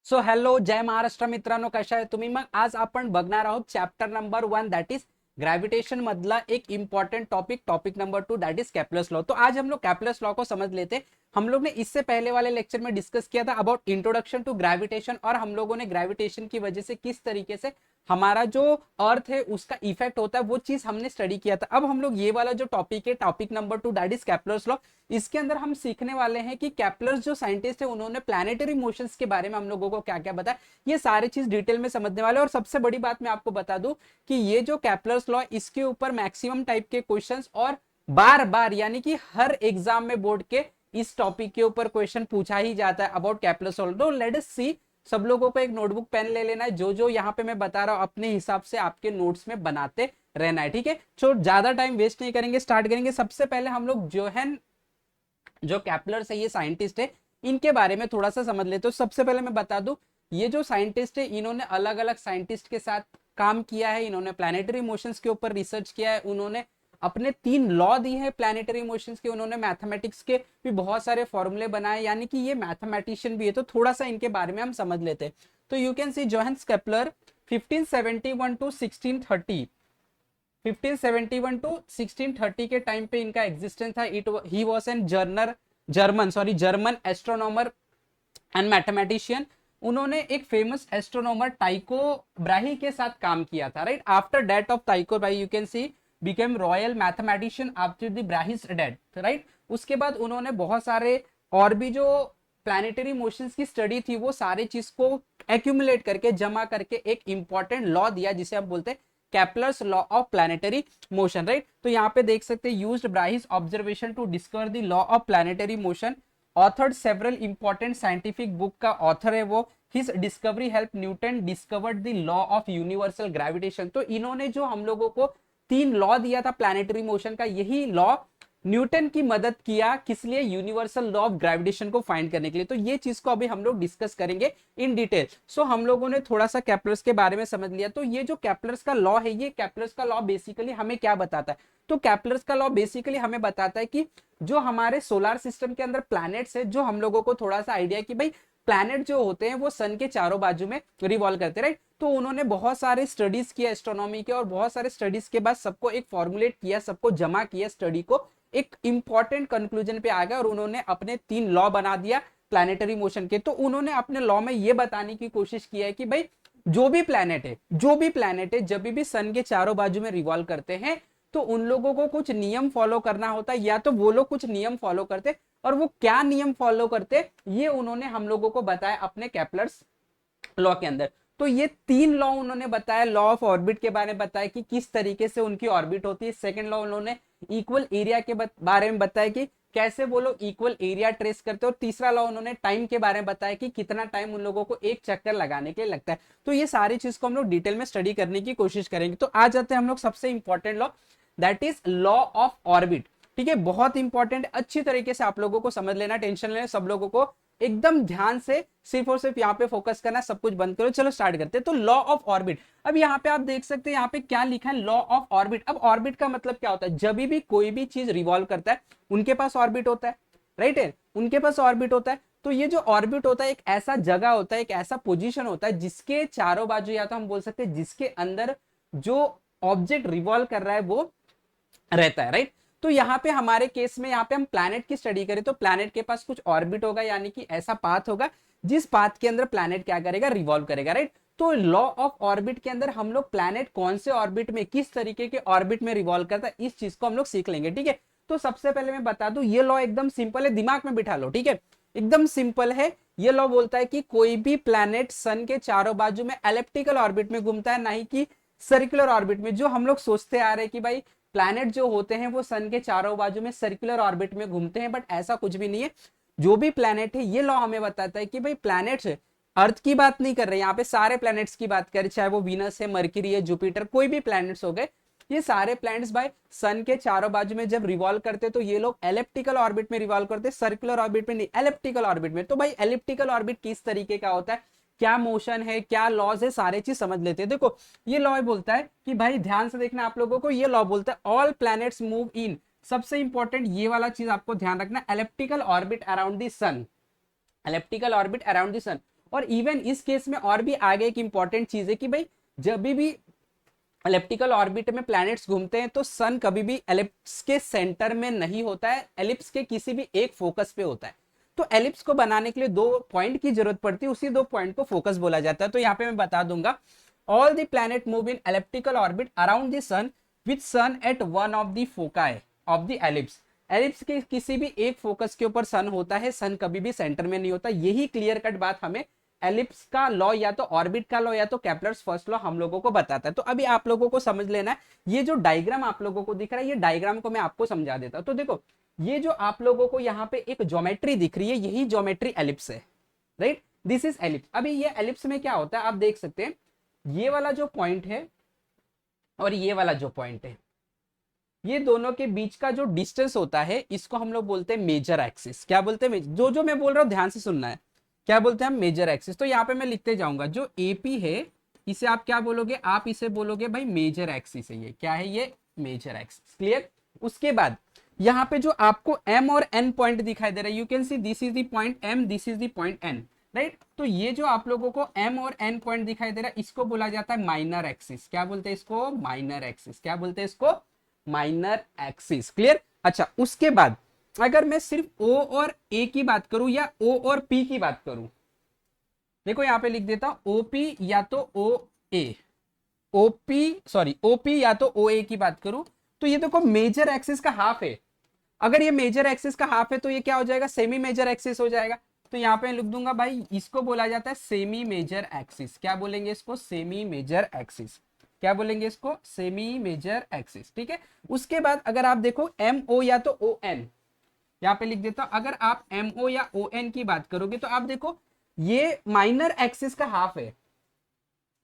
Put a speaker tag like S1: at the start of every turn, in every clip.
S1: So hello जय महाराष्ट्र मित्रांनो, कशा आहे तुम्ही? मग आज आपण बघणार आहोत chapter number 1 that is gravitation मधला एक important topic number 2 that is Kepler's law. तो आज हम लोग कैप्लर्स लॉ को समझ लेते हैं। हम लोग ने इससे पहले वाले लेक्चर में डिस्कस किया था अबाउट इंट्रोडक्शन टू ग्रेविटेशन और हम लोगों ने ग्रेविटेशन की वजह से किस तरीके से हमारा जो अर्थ है उसका इफेक्ट होता है वो चीज हमने स्टडी किया था। अब हम लोग ये वाला जो टॉपिक है topic number 2 that is Kepler's law, इसके अंदर हम सीखने वाले हैं कि कैप्लर्स जो साइंटिस्ट है उन्होंने प्लैनेटरी मोशंस के बारे में हम लोगों को क्या क्या बताया, ये सारी चीज डिटेल में समझने वाले। और सबसे बड़ी बात मैं आपको बता दूं कि ये जो कैप्लर्स लॉ इसके ऊपर मैक्सिमम टाइप के क्वेश्चंस और बार बार यानी कि हर एग्जाम में बोर्ड के इस टॉपिक के ऊपर क्वेश्चन पूछा ही जाता है अबाउट कैप्लर्स लॉ। तो लेट अस सी, सब लोगों को एक नोटबुक पेन ले लेना है, जो जो यहाँ पे मैं बता रहा हूँ अपने हिसाब से आपके नोट्स में बनाते रहना है, ठीक है। तो ज्यादा टाइम वेस्ट नहीं करेंगे, स्टार्ट करेंगे। सबसे पहले हम लोग जोहन जो कैप्लर्स है ये साइंटिस्ट है, इनके बारे में थोड़ा सा समझ लेते। तो सबसे पहले मैं बता दूं, ये जो साइंटिस्ट है इन्होंने अलग अलग साइंटिस्ट के साथ काम किया है। इन्होंने प्लैनेटरी मोशंस के ऊपर रिसर्च किया है, उन्होंने अपने 3 लॉ दिए हैं प्लैनेटरी मोशंस के, उन्होंने मैथमेटिक्स के भी बहुत सारे फॉर्मूले बनाए, यानी कि ये मैथमेटिशियन भी है। तो थोड़ा सा इनके बारे में हम समझ लेते हैं। तो you can see Johannes Kepler 1571 to 1630, 1571 to 1630 के टाइम पे इनका एग्जिस्टेंस था। He was an German astronomer and mathematician. उन्होंने एक फेमस एस्ट्रोनॉमर टाइको ब्राही के साथ काम किया था, right. After death of Tycho Brahe you can see became royal mathematician after the Brahe's death, right. उसके बाद उन्होंने बहुत सारे और भी जो प्लैनेटरी मोशंस की स्टडी थी वो सारे चीज को एक्यूमुलेट करके जमा करके एक इंपॉर्टेंट लॉ दिया जिसे हम बोलते हैं Kepler's law of planetary motion, right. तो यहाँ पे देख सकते हैं used Brahe's observation to discover the law of planetary motion, authored several important scientific book का ऑथर है वो। His discovery help Newton discovered the law of universal gravitation. तो इन्होंने जो हम लोगों को 3 लॉ दिया था प्लैनेटरी मोशन का, यही लॉ न्यूटन की मदद किया किस लिए? यूनिवर्सल लॉ ऑफ ग्रेविटेशन को फाइंड करने के लिए। तो ये चीज को अभी हम लोग डिस्कस करेंगे इन डिटेल। सो हम लोगों ने थोड़ा सा कैप्लर्स के बारे में समझ लिया। तो ये जो कैप्लर्स का लॉ है, ये कैप्लर्स का लॉ बेसिकली हमें क्या बताता है? तो कैप्लर्स का लॉ बेसिकली हमें बताता है कि जो हमारे सोलर सिस्टम के अंदर प्लैनेट्स है, जो हम लोगों को थोड़ा सा आइडिया कि भाई प्लैनेट जो होते हैं वो सन के चारों बाजू में रिवॉल्व करते हैं, राइट। तो उन्होंने बहुत सारे स्टडीज किया एस्ट्रोनॉमी के, और बहुत सारे स्टडीज के बाद सबको एक फॉर्मुलेट किया, सबको जमा किया स्टडी को, एक इंपॉर्टेंट कंक्लूजन पे आ गया और उन्होंने अपने 3 लॉ बना दिया प्लैनेटरी मोशन के। तो उन्होंने अपने लॉ में ये बताने की कोशिश की है कि भाई जो भी प्लैनेट है जब भी सन के चारों बाजू में रिवॉल्व करते हैं तो उन लोगों को कुछ नियम फॉलो करना होता है, या तो वो लोग कुछ नियम फॉलो करते, और वो क्या नियम फॉलो करते ये उन्होंने हम लोगों को बताया अपने कैप्लर्स लॉ के अंदर। तो ये 3 लॉ उन्होंने बताया। लॉ ऑफ ऑर्बिट के बारे में बताया कि किस तरीके से उनकी ऑर्बिट होती है। सेकंड लॉ उन्होंने इक्वल एरिया के बारे में बताया कि कैसे वो लोग इक्वल एरिया ट्रेस करते हैं। और तीसरा लॉ उन्होंने टाइम के बारे में बताया कि कितना टाइम उन लोगों को एक चक्कर लगाने के लिए लगता है। तो ये सारी चीज को हम लोग डिटेल में स्टडी करने की कोशिश करेंगे। तो आ जाते हैं हम लोग सबसे important law, that is law of orbit, ठीक है। बहुत इंपॉर्टेंट, अच्छी तरीके से आप लोगों को समझ लेना, टेंशन लेना, सब लोगों को एकदम ध्यान से सिर्फ और सिर्फ यहाँ पे फोकस करना, सब कुछ बंद करो। चलो स्टार्ट करते हैं। तो लॉ ऑफ ऑर्बिट, अब यहाँ पे आप देख सकते हैं यहाँ पे क्या लिखा है, लॉ ऑफ ऑर्बिट। अब ऑर्बिट का मतलब क्या होता है? जब भी कोई भी चीज रिवॉल्व करता है उनके पास ऑर्बिट होता है, राइट है, उनके पास ऑर्बिट होता है। तो ये जो ऑर्बिट होता है एक ऐसा जगह होता है, एक ऐसा पोजीशन होता है जिसके चारों बाजू, या तो हम बोल सकते हैं जिसके अंदर जो ऑब्जेक्ट रिवॉल्व कर रहा है वो रहता है, राइट। तो यहाँ पे हमारे केस में यहाँ पे हम प्लैनेट की स्टडी करें तो प्लैनेट के पास कुछ ऑर्बिट होगा, यानी कि ऐसा पाथ होगा जिस पाथ के अंदर प्लैनेट क्या करेगा? रिवॉल्व करेगा, राइट। तो लॉ ऑफ ऑर्बिट के अंदर हम लोग प्लैनेट कौन से ऑर्बिट में, किस तरीके के ऑर्बिट में रिवॉल्व करता है, इस चीज को हम लोग सीख लेंगे, ठीक है। तो सबसे पहले मैं बता दूं, ये लॉ एकदम सिंपल है, दिमाग में बिठा लो, ठीक है। एकदम सिंपल है। ये लॉ बोलता है कि कोई भी प्लैनेट सन के चारों बाजू में एलिप्टिकल ऑर्बिट में घूमता है, नहीं कि सर्कुलर ऑर्बिट में। जो हम लोग सोचते आ रहे हैं कि भाई प्लैनेट जो होते हैं वो सन के चारों बाजू में सर्कुलर ऑर्बिट में घूमते हैं, बट ऐसा कुछ भी नहीं है। जो भी प्लैनेट है, ये लॉ हमें बताता है कि भाई प्लैनेट्स, अर्थ की बात नहीं कर रहे यहाँ पे, सारे प्लैनेट्स की बात करें, चाहे वो वीनस है, मरकरी है, जुपिटर, कोई भी प्लैनेट्स हो गए, ये सारे प्लैनेट्स भाई सन के चारों बाजू में जब रिवॉल्व करते तो ये लोग एलिप्टिकल ऑर्बिट में रिवॉल्व करते, सर्कुलर ऑर्बिट में नहीं, एलिप्टिकल ऑर्बिट में। तो भाई एलिप्टिकल ऑर्बिट किस तरीके का होता है, क्या मोशन है, क्या लॉज है, सारे चीज समझ लेते हैं। देखो ये लॉ बोलता है कि भाई ध्यान से देखना आप लोगों को, ये लॉ बोलता है ऑल प्लैनेट्स मूव इन, सबसे इंपॉर्टेंट ये वाला चीज आपको ध्यान रखना, elliptical orbit around the sun, elliptical orbit around the sun. और इवन इस केस में और भी आगे एक इंपॉर्टेंट चीज है कि भाई जब भी एलिप्टिकल ऑर्बिट में प्लैनेट्स घूमते हैं तो सन कभी भी एलिप्स के सेंटर में नहीं होता है, एलिप्स के किसी भी एक फोकस पे होता है। तो एलिप्स को बनाने के लिए दो पॉइंट की जरूरत पड़ती है, उसी दो पॉइंट को फोकस बोला जाता है। तो यहाँ पे मैं बता दूंगा, all the planet move in elliptical orbit around the sun with sun at one of the foci of the ellipse. Ellipse के किसी भी एक फोकस के ऊपर सन होता है, सन कभी भी सेंटर में नहीं होता। यही क्लियर कट बात हमें एलिप्स का लॉ या तो ऑर्बिट का लॉ या तो केपलर्स फर्स्ट लॉ हम लोगों को बताता है। तो अभी आप लोगों को समझ लेना है, ये जो डायग्राम आप लोगों को दिख रहा है, ये डायग्राम को मैं आपको समझा देता हूं। तो देखो, ये जो आप लोगों को यहाँ पे एक ज्योमेट्री दिख रही है, यही ज्योमेट्री एलिप्स है, राइट, दिस इज एलिप्स। अभी ये एलिप्स में क्या होता है आप देख सकते हैं, ये वाला जो पॉइंट है और ये वाला जो पॉइंट है, ये दोनों के बीच का जो डिस्टेंस होता है इसको हम लोग बोलते हैं मेजर एक्सिस। क्या बोलते हैं? जो जो मैं बोल रहा हूँ ध्यान से सुनना है, क्या बोलते हैं हम? Major axis. तो यहाँ पे मैं लिखते जाऊंगा, जो एपी है इसे आप क्या बोलोगे? आप इसे बोलोगे भाई मेजर एक्सिस है। ये क्या है? ये मेजर एक्सिस। क्लियर? उसके बाद यहाँ पे जो आपको एम और एन पॉइंट दिखाई दे रहा है, you can see this is the point M, this is the point N, right. तो ये जो आप लोगों को एम और एन पॉइंट दिखाई दे रहा है, इसको बोला जाता है माइनर एक्सिस। क्या बोलते हैं इसको? Minor axis. क्या बोलते हैं इसको? Minor axis. क्लियर? अच्छा, उसके बाद अगर मैं सिर्फ ओ और ए की बात करूं या ओ और पी की बात करूं, देखो यहां पे लिख देता हूं ओपी या तो ओ ए, ओपी सॉरी ओपी या तो ओ ए की बात करूं, तो ये देखो मेजर एक्सिस का हाफ है। अगर ये मेजर एक्सिस का हाफ है तो ये क्या हो जाएगा? सेमी मेजर एक्सिस हो जाएगा। तो यहाँ पे लिख दूंगा भाई, इसको बोला जाता है सेमी मेजर एक्सिस। क्या बोलेंगे इसको? Semi major axis. क्या बोलेंगे इसको? Semi major axis. ठीक है। उसके बाद अगर आप देखो एम ओ या तो ओ एन, यहाँ पे लिख देता हूं, अगर आप एम ओ या ओ एन की बात करोगे तो आप देखो ये माइनर एक्सिस का हाफ है,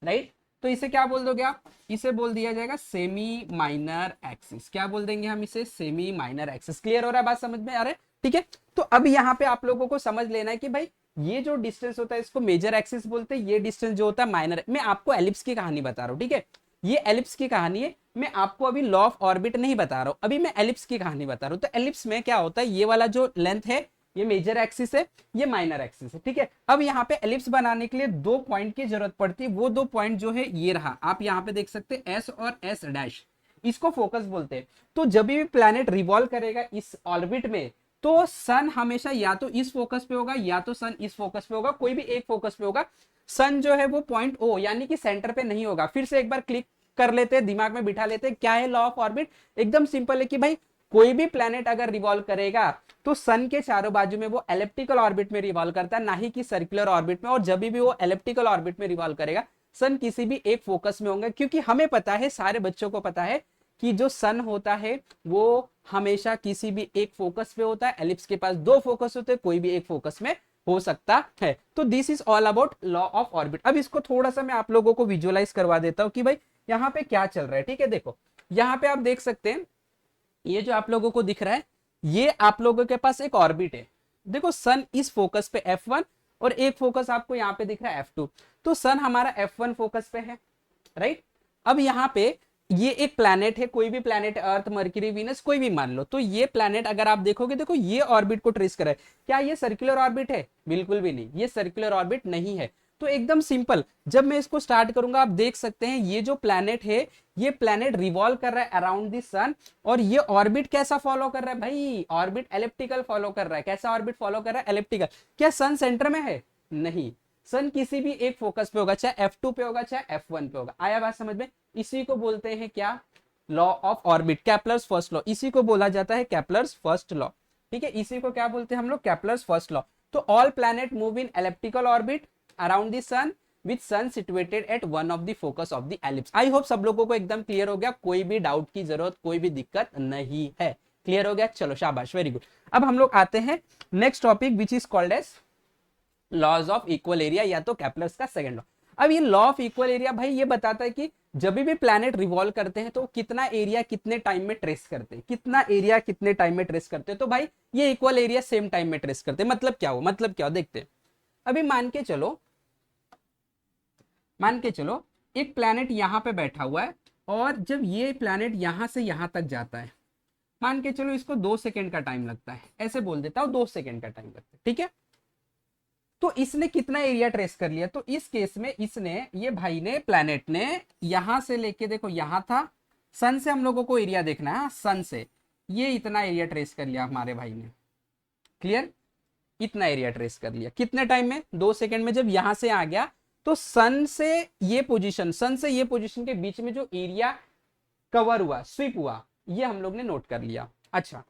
S1: राइट। तो इसे क्या बोल दोगे आप? इसे बोल दिया जाएगा सेमी माइनर एक्सिस। क्या बोल देंगे हम इसे? Semi minor axis. क्लियर हो रहा है बात समझ में आ रहा है? ठीक है। तो अब यहाँ पे आप लोगों को समझ लेना है कि भाई ये जो डिस्टेंस होता है इसको मेजर एक्सिस बोलते हैं, ये डिस्टेंस जो होता है माइनर। मैं आपको एलिप्स की कहानी बता रहा हूँ, ठीक है। ये एलिप्स की कहानी है, मैं आपको अभी लॉ ऑफ ऑर्बिट नहीं बता रहा हूँ, अभी मैं एलिप्स की कहानी बता रहा हूँ। तो एलिप्स में क्या होता है, ये वाला जो लेंथ है ये मेजर एक्सिस है, ये माइनर एक्सिस है, ठीक है। अब यहाँ पे एलिप्स बनाने के लिए दो पॉइंट की जरूरत पड़ती है, वो दो पॉइंट जो है ये रहा, आप यहाँ पे देख सकते हैं एस और एस डैश, इसको फोकस बोलते हैं। तो जब भी प्लैनेट रिवॉल्व करेगा इस ऑर्बिट में तो सन हमेशा या तो इस फोकस पे होगा या तो सन इस फोकस पे होगा, कोई भी एक फोकस पे होगा। सन जो है वो पॉइंट ओ यानी कि सेंटर पे नहीं होगा। फिर से एक बार क्लिक कर लेते हैं, दिमाग में बिठा लेते हैं, क्या है लॉ ऑफ ऑर्बिट? एकदम सिंपल है कि भाई कोई भी प्लैनेट अगर रिवॉल्व करेगा तो सन के चारों बाजू में वो एलिप्टिकल ऑर्बिट में रिवॉल्व करता है, ना ही कि सर्कुलर ऑर्बिट में। और जब भी वो एलिप्टिकल ऑर्बिट में रिवॉल्व करेगा सन किसी भी एक फोकस में होंगे, क्योंकि हमें पता है, सारे बच्चों को पता है कि जो सन होता है वो हमेशा किसी भी एक फोकस पे होता है। एलिप्स के पास दो फोकस होते हैं, कोई भी एक फोकस में हो सकता है। तो this is all about law of orbit. अब इसको थोड़ा सा मैं आप लोगों को विजुअलाइज करवा देता हूं कि भाई यहाँ पे क्या चल रहा है, ठीक है। देखो यहाँ पे आप देख सकते हैं, ये जो आप लोगों को दिख रहा है ये आप लोगों के पास एक ऑर्बिट है। देखो सन इस फोकस पे F1 और एक फोकस आपको यहाँ पे दिख रहा है F2। तो सन हमारा F1 फोकस पे है, राइट। अब यहाँ पे ये एक प्लैनेट है, कोई भी प्लैनेट, अर्थ, मर्क्यूरी, वीनस, कोई भी मान लो। तो ये प्लैनेट अगर आप देखोगे, देखो ये ऑर्बिट को ट्रेस कर रहा है। क्या ये सर्कुलर ऑर्बिट है? बिल्कुल भी नहीं, ये सर्कुलर ऑर्बिट नहीं है। तो एकदम सिंपल, जब मैं इसको स्टार्ट करूंगा आप देख सकते हैं ये जो प्लैनेट है ये प्लैनेट रिवॉल्व कर रहा है अराउंड द सन, और ये ऑर्बिट कैसा फॉलो कर रहा है भाई? ऑर्बिट एलिप्टिकल फॉलो कर रहा है। कैसा ऑर्बिट फॉलो कर रहा है? एलिप्टिकल। क्या सन सेंटर में है? नहीं, सन किसी भी एक फोकस पे होगा, चाहे F2 पे होगा चाहे F1 पे होगा। आया बात समझ में? इसी को बोलते हैं क्या? Law of orbit, Kepler's first law. इसी को बोला जाता है केपलर्स फर्स्ट लॉ, ठीक है। इसी को क्या बोलते हैं हम लोग? Kepler's first law. तो all planet move in elliptical orbit around the sun with sun situated at one of the focus of the ellipse. I hope सब लोगों को एकदम क्लियर हो गया, कोई भी डाउट की जरूरत, कोई भी दिक्कत नहीं है। क्लियर हो गया? चलो शाबाश, वेरी गुड। अब हम लोग आते हैं next topic which is called as laws of equal area या तो केपलर्स का सेकंड लॉ। अब ये लॉ ऑफ इक्वल एरिया भाई ये बताता है कि जब भी प्लैनेट रिवॉल्व करते हैं तो कितना एरिया कितने टाइम में ट्रेस करते हैं, कितना एरिया कितने टाइम में ट्रेस करते हैं। तो भाई ये इक्वल एरिया सेम टाइम में ट्रेस करते हैं। मतलब क्या हो? मतलब क्या हो देखते हैं। अभी मान के चलो एक प्लैनेट यहां पे बैठा हुआ है, और जब ये प्लैनेट यहां से यहां तक जाता है, मान के चलो इसको 2 सेकंड का टाइम लगता है, ऐसे बोल देता हूं 2 सेकंड का टाइम लगता है, ठीक है। तो इसने कितना एरिया ट्रेस कर लिया, तो इस केस में इसने, ये भाई ने, प्लैनेट ने यहां से लेके, देखो यहां था, सन से हम लोगों को एरिया देखना है, सन से ये इतना एरिया ट्रेस कर लिया हमारे भाई ने। क्लियर, इतना एरिया ट्रेस कर लिया कितने टाइम में, 2 सेकंड में। जब यहां से आ गया तो सन से ये पोजीशन, सन से ये पोजीशन के बीच में जो एरिया कवर हुआ, स्वीप हुआ, ये हम लोग ने नोट कर लिया। अच्छा,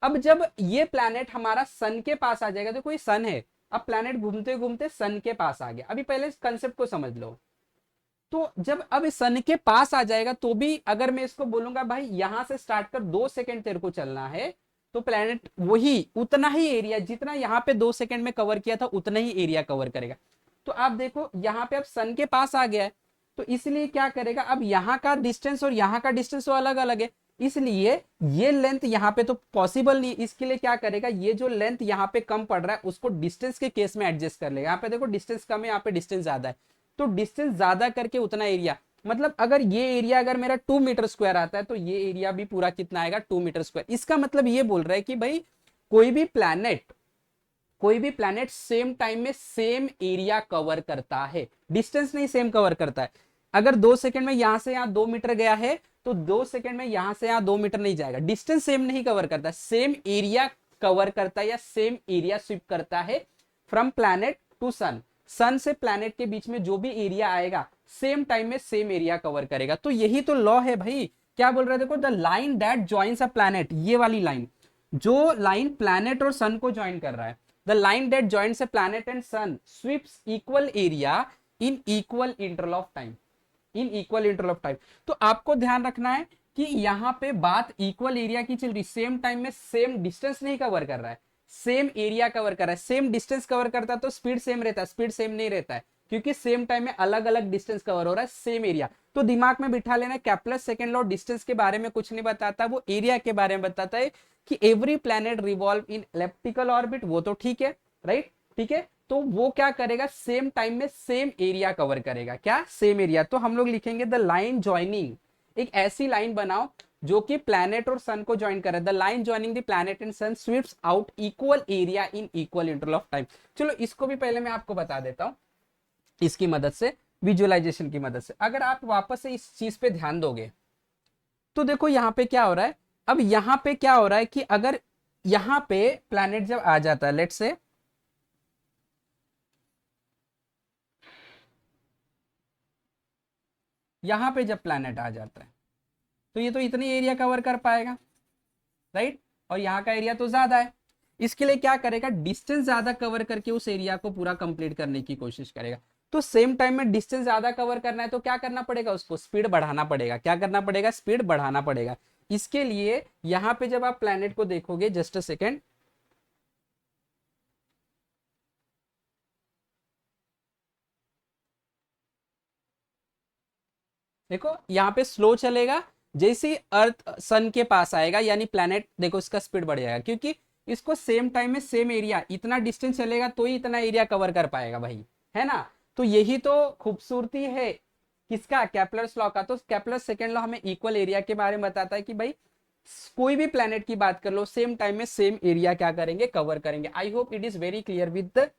S1: अब जब ये प्लैनेट हमारा सन के पास आ जाएगा, देखो ये सन है, अब प्लैनेट घूमते घूमते सन के पास आ गया। अभी पहले इस कंसेप्ट को समझ लो। तो जब अब इस सन के पास आ जाएगा तो भी अगर मैं इसको बोलूंगा भाई यहां से स्टार्ट कर 2 सेकंड तेरे को चलना है, तो प्लैनेट वही उतना ही एरिया जितना यहाँ पे 2 सेकंड में कवर किया था उतना ही एरिया कवर करेगा। तो आप देखो यहाँ पे अब सन के पास आ गया है, तो इसलिए क्या करेगा, अब यहाँ का डिस्टेंस और यहाँ का डिस्टेंस तो अलग अलग है, इसलिए ये लेंथ यहाँ पे तो पॉसिबल नहीं, इसके लिए क्या करेगा, ये जो लेंथ यहाँ पे कम पड़ रहा है उसको डिस्टेंस के केस में एडजस्ट कर लेगा। यहाँ पे देखो डिस्टेंस कम है, यहाँ पे डिस्टेंस ज्यादा है, तो डिस्टेंस ज्यादा करके उतना एरिया, मतलब अगर ये एरिया अगर मेरा 2 मीटर स्क्वायर आता है तो ये एरिया भी पूरा कितना आएगा, 2 मीटर स्क्वायर। इसका मतलब ये बोल रहा है कि भाई कोई भी प्लैनेट सेम टाइम में सेम एरिया कवर करता है, डिस्टेंस नहीं सेम कवर करता है। अगर 2 सेकंड में यहां से यहां 2 मीटर गया है तो 2 सेकंड में यहां से यहां 2 मीटर नहीं जाएगा, डिस्टेंस सेम नहीं कवर करता, सेम एरिया कवर करता है या सेम एरिया स्वीप करता है फ्रॉम प्लैनेट टू सन। सन से प्लैनेट के बीच में जो भी एरिया आएगा सेम टाइम में सेम एरिया कवर करेगा। तो यही तो लॉ है भाई। क्या बोल रहे हैं, देखो the line that joins a planet, ये वाली लाइन, जो लाइन प्लैनेट और सन को ज्वाइन कर रहा है, the line that joins a planet and sun sweeps equal area in equal interval of time, in equal interval of time. तो आपको ध्यान रखना है कि यहाँ पे बात इक्वल एरिया की चल रही, सेम टाइम में सेम डिस्टेंस नहीं कवर कर रहा है, सेम एरिया कवर कर रहा है। सेम डिस्टेंस कवर करता तो स्पीड सेम रहता है, स्पीड सेम नहीं रहता है, क्योंकि सेम टाइम में अलग अलग डिस्टेंस कवर हो रहा है, सेम एरिया। तो दिमाग में बिठा लेना, कैप्लस सेकंड लॉ डिस्टेंस के बारे में कुछ नहीं बताता, वो एरिया के बारे में बताता है कि एवरी प्लैनेट रिवॉल्व इन इलिप्टिकल ऑर्बिट, वो तो ठीक है, राइट, ठीक है। तो वो क्या करेगा, सेम टाइम में सेम एरिया कवर करेगा, क्या, सेम एरिया। तो हम लोग लिखेंगे द लाइन ज्वाइनिंग, एक ऐसी लाइन बनाओ जो कि प्लैनेट और सन को ज्वाइन करे, the line joining the planet and sun sweeps out equal area in equal interval of time. चलो इसको भी पहले मैं आपको बता देता हूं इसकी मदद से, विजुअलाइजेशन की मदद से। अगर आप वापस से इस चीज पे ध्यान दोगे तो देखो यहाँ पे क्या हो रहा है, अब यहाँ पे क्या हो रहा है कि अगर यहाँ पे प्लैनेट जब आ जाता है, लेट्स से यहां पे जब प्लैनेट आ जाता है तो ये तो इतनी एरिया कवर कर पाएगा, राइट, और यहाँ का एरिया तो ज्यादा है, इसके लिए क्या करेगा, डिस्टेंस ज्यादा कवर करके उस एरिया को पूरा कंप्लीट करने की कोशिश करेगा। तो सेम टाइम में डिस्टेंस ज्यादा कवर करना है तो क्या करना पड़ेगा, उसको स्पीड बढ़ाना पड़ेगा। क्या करना पड़ेगा, स्पीड बढ़ाना पड़ेगा। इसके लिए यहाँ पे जब आप प्लैनेट को देखोगे, जस्ट अ सेकेंड, देखो यहाँ पे स्लो चलेगा, जैसे ही अर्थ सन के पास आएगा यानी प्लैनेट, देखो इसका स्पीड बढ़ जाएगा, क्योंकि इसको सेम टाइम में सेम एरिया, इतना डिस्टेंस चलेगा तो ही इतना एरिया कवर कर पाएगा भाई, है ना। तो यही तो खूबसूरती है किसका, केप्लर्स लॉ का। तो केप्लर्स सेकंड लॉ हमें इक्वल एरिया के बारे में बताता है कि भाई कोई भी प्लैनेट की बात कर लो, सेम टाइम में सेम एरिया क्या करेंगे, कवर करेंगे। I hope it is very clear with the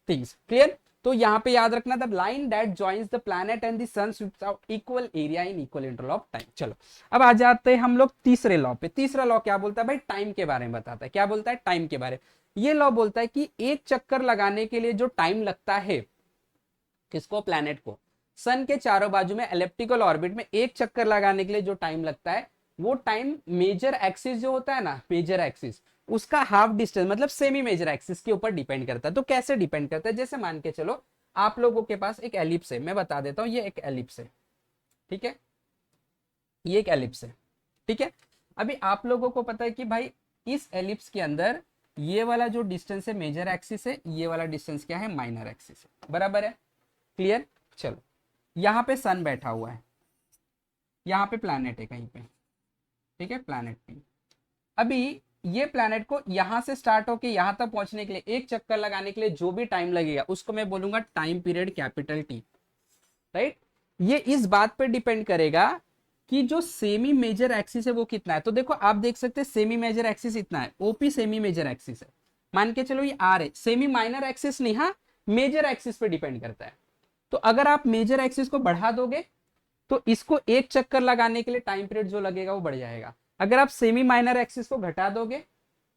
S1: things, clear. तो यहाँ पे याद रखना, the line that joins the planet and the sun sweeps out equal area in equal interval of time. चलो अब आ जाते हैं हम लोग तीसरे लॉ पे। तीसरा लॉ क्या बोलता है भाई, टाइम के बारे में बताता है। क्या बोलता है, टाइम के बारे में। ये लॉ बोलता है कि एक चक्कर लगाने के लिए जो टाइम लगता है, किसको, प्लैनेट को, सन के चारों बाजू में एलिप्टिकल ऑर्बिट में एक चक्कर लगाने के लिए जो टाइम लगता है, वो टाइम मेजर एक्सिस जो होता है ना, मेजर एक्सिस, उसका हाफ डिस्टेंस मतलब सेमी मेजर एक्सिस के ऊपर डिपेंड करता है। तो कैसे डिपेंड करता है, जैसे मान के चलो आप लोगों के पास एक एलिप्स है, मैं बता देता हूं, ये एक एलिप्स है, ठीक है, ये एक एलिप्स है, ठीक है। अभी आप लोगों को पता है कि भाई इस एलिप्स के अंदर ये वाला जो डिस्टेंस है मेजर एक्सिस है, ये वाला डिस्टेंस क्या है, माइनर एक्सिस है, बराबर है, क्लियर। चलो यहाँ पे सन बैठा हुआ है, यहाँ पे प्लैनेट है कहीं पे, ठीक है, प्लैनेट पे। अभी ये प्लैनेट को यहां से स्टार्ट होके यहां तक पहुंचने के लिए, एक चक्कर लगाने के लिए जो भी टाइम लगेगा उसको मैं बोलूंगा time period, capital T, right. ये इस बात पे डिपेंड करेगा कि जो सेमी मेजर एक्सिस है वो कितना है। तो देखो आप देख सकते हैं सेमी मेजर एक्सिस इतना है, ओपी सेमी मेजर एक्सिस है, मान के चलो ये आर है, सेमी माइनर एक्सिस नहीं, हाँ मेजर एक्सिस पे डिपेंड करता है। तो अगर आप मेजर एक्सिस को बढ़ा दोगे तो इसको एक चक्कर लगाने के लिए टाइम पीरियड जो लगेगा वो बढ़ जाएगा। अगर आप सेमी माइनर एक्सिस को घटा दोगे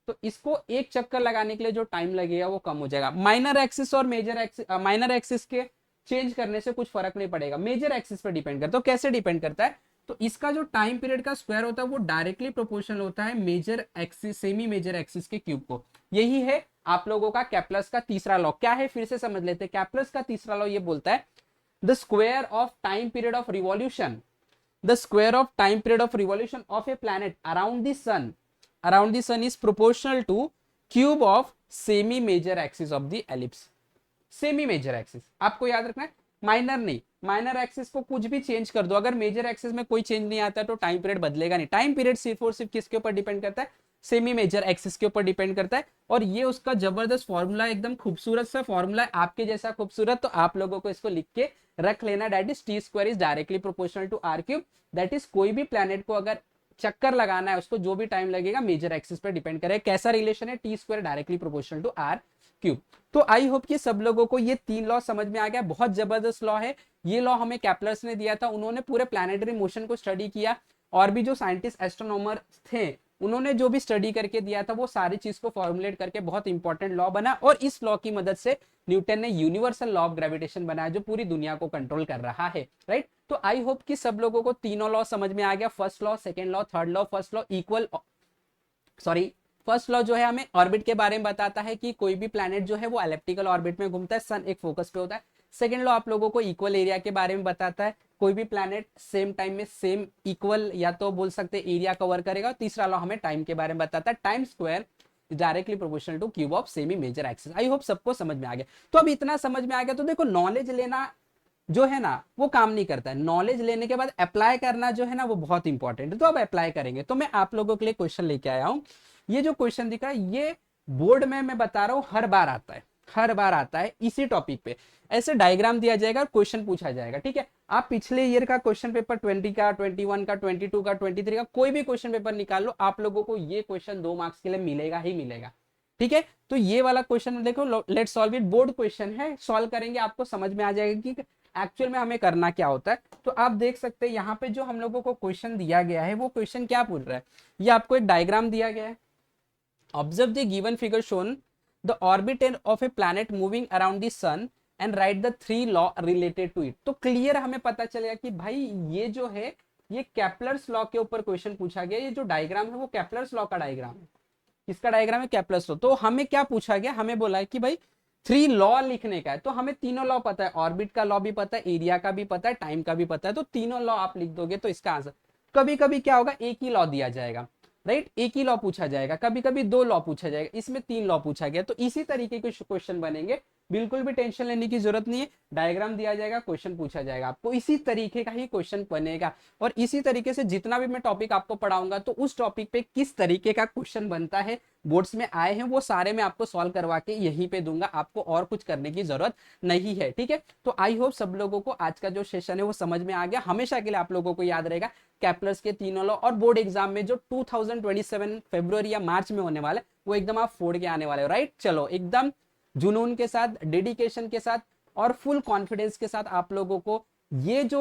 S1: तो इसको एक चक्कर लगाने के लिए जो टाइम लगेगा वो कम हो जाएगा। माइनर एक्सिस और मेजर एक्सिस, माइनर एक्सिस के चेंज करने से कुछ फर्क नहीं पड़ेगा, मेजर एक्सिस पर डिपेंड करता है। तो कैसे डिपेंड करता है, तो इसका जो टाइम पीरियड का स्क्वायर होता है वो डायरेक्टली प्रोपोर्शनल होता है major axis semi major axis के क्यूब को। यही है आप लोगों का कैप्लस का तीसरा लॉ। क्या है फिर से समझ लेते हैं। कैप्लस का तीसरा लॉ ये बोलता है the square of time period of revolution, the square of time period of revolution of a planet around the sun is proportional to cube of semi major axis of the ellipse। Semi major axis आपको याद रखना है, minor नहीं। Minor axis को कुछ भी change कर दो, अगर मेजर एक्सिस में कोई चेंज नहीं आता तो टाइम पीरियड बदलेगा नहीं। टाइम पीरियड सिर्फ और सिर्फ किसके ऊपर डिपेंड करता है, सेमी मेजर एक्सिस के ऊपर डिपेंड करता है। और ये उसका जबरदस्त फॉर्मूला, एकदम खूबसूरत सा फॉर्मूला है, आपके जैसा खूबसूरत। तो आप लोगों को इसको लिख के रख लेना, that is T square is directly proportional to R cube. That is कोई भी प्लैनेट को अगर चक्कर लगाना है उसको जो भी टाइम लगेगा मेजर एक्सिस पर डिपेंड करेगा। कैसा रिलेशन है, T square directly proportional to R cube. तो आई होप कि सब लोगों को ये तीन लॉ समझ में आ गया। बहुत जबरदस्त लॉ है ये लॉ, हमें कैप्लर्स ने दिया था। उन्होंने पूरे प्लैनेटरी मोशन को स्टडी किया और भी जो साइंटिस्ट एस्ट्रोनॉमर थे उन्होंने जो भी स्टडी करके दिया था वो सारी चीज को फॉर्मुलेट करके बहुत इंपॉर्टेंट लॉ बना। और इस लॉ की मदद से न्यूटन ने यूनिवर्सल लॉ ऑफ ग्रेविटेशन बनाया जो पूरी दुनिया को कंट्रोल कर रहा है, राइट। तो आई होप कि सब लोगों को तीनों लॉ समझ में आ गया, first law, second law, third law. First law equal first law जो है हमें ऑर्बिट के बारे में बताता है कि कोई भी प्लैनेट जो है वो एलिप्टिकल ऑर्बिट में घूमता है, सन एक फोकस पे होता है। सेकेंड लॉ आप लोगों को इक्वल एरिया के बारे में बताता है, कोई भी प्लैनेट सेम टाइम में सेम इक्वल या तो बोल सकते एरिया कवर करेगा। तीसरा लॉ हमें टाइम के बारे में बताता है, time square directly proportional to cube of semi major axis. I hope सबको समझ में आ गया। तो अब इतना समझ में आ गया तो देखो नॉलेज लेना जो है ना वो काम नहीं करता है, नॉलेज लेने के बाद अप्लाई करना जो है ना वो बहुत इंपॉर्टेंट है। तो अब अप्लाई करेंगे तो मैं आप लोगों के लिए क्वेश्चन लेके आया हूं। ये जो क्वेश्चन दिखा है ये बोर्ड में मैं बता रहा हूं हर बार आता है, हर बार आता है इसी टॉपिक पे। ऐसे डायग्राम दिया जाएगा और क्वेश्चन पूछा जाएगा, ठीक है। आप पिछले ईयर का क्वेश्चन पेपर 20 का, 21 का, 22 का, 23 का कोई भी क्वेश्चन पेपर निकाल लो, आप लोगों को ये क्वेश्चन 2 मार्क्स के लिए मिलेगा ही मिलेगा, ठीक है। तो ये वाला क्वेश्चन देखो, let's solve it. Board question है, सॉल्व करेंगे आपको समझ में आ जाएगा कि एक्चुअल में हमें करना क्या होता है। तो आप देख सकते हैं यहाँ पे जो हम लोगों को क्वेश्चन दिया गया है वो क्वेश्चन क्या पूछ रहा है। ये आपको एक डायग्राम दिया गया है। Observe the given figure shown the orbit of a planet moving around the sun and write the 3 law related to it. तो क्लियर हमें पता चलेगा कि भाई ये जो है ये कैप्लर्स लॉ के ऊपर क्वेश्चन पूछा गया। ये जो डायग्राम है वो कैप्लर्स लॉ का डायग्राम है। किसका डायग्राम है, कैप्लर्स लॉ। तो हमें क्या पूछा गया, हमें बोला है कि भाई 3 लॉ लिखने का है। तो हमें तीनों लॉ पता है, ऑर्बिट का लॉ भी पता है, एरिया का भी पता है, टाइम का भी पता है। तो तीनों लॉ आप लिख दोगे तो इसका आंसर। कभी कभी क्या होगा एक ही लॉ दिया जाएगा, राइट, एक ही लॉ पूछा जाएगा, कभी कभी 2 लॉ पूछा जाएगा, इसमें 3 लॉ पूछा गया। तो इसी तरीके के क्वेश्चन बनेंगे, बिल्कुल भी टेंशन लेने की जरूरत नहीं है। डायग्राम दिया जाएगा, क्वेश्चन पूछा जाएगा, आपको इसी तरीके का ही क्वेश्चन बनेगा। और इसी तरीके से जितना भी मैं टॉपिक आपको पढ़ाऊंगा तो उस टॉपिक पे किस तरीके का क्वेश्चन बनता है, बोर्ड्स में आए हैं वो सारे मैं आपको सॉल्व करवा के यहीं पे दूंगा, आपको और कुछ करने की जरूरत नहीं है, ठीक है। तो आई होप सब लोगों को आज का जो सेशन है वो समझ में आ गया। हमेशा के लिए आप लोगों को याद रहेगा कैप्लर्स के तीनों लॉ। और बोर्ड एग्जाम में जो 2027 फरवरी या मार्च में होने वाला है वो एकदम आप फोड़ के आने वाले हो, राइट। चलो एकदम जुनून के साथ, डेडिकेशन के साथ और फुल कॉन्फिडेंस के साथ आप लोगों को ये जो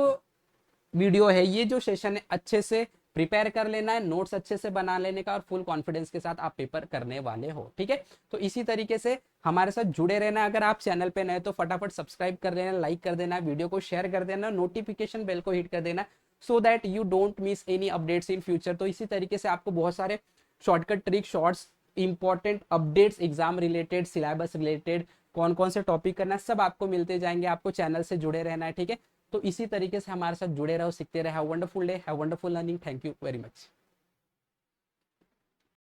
S1: वीडियो है, ये जो सेशन है अच्छे से प्रिपेयर कर लेना है, नोट्स अच्छे से बना लेने का और फुल कॉन्फिडेंस के साथ आप पेपर करने वाले हो, ठीक है। तो इसी तरीके से हमारे साथ जुड़े रहना। अगर आप चैनल पे नए तो फटाफट सब्सक्राइब कर देना, लाइक कर देना, वीडियो को शेयर कर देना, नोटिफिकेशन बेल को हिट कर देना so that you don't miss any updates in future. तो इसी तरीके से आपको बहुत सारे shortcut trick, shorts, important updates exam related, syllabus related, कौन कौन से टॉपिक करना है सब आपको मिलते जाएंगे। आपको चैनल से जुड़े रहना है, ठीक है। तो इसी तरीके से हमारे साथ जुड़े रहो, सीखते रहे। Have wonderful day, have wonderful learning. Thank you very much.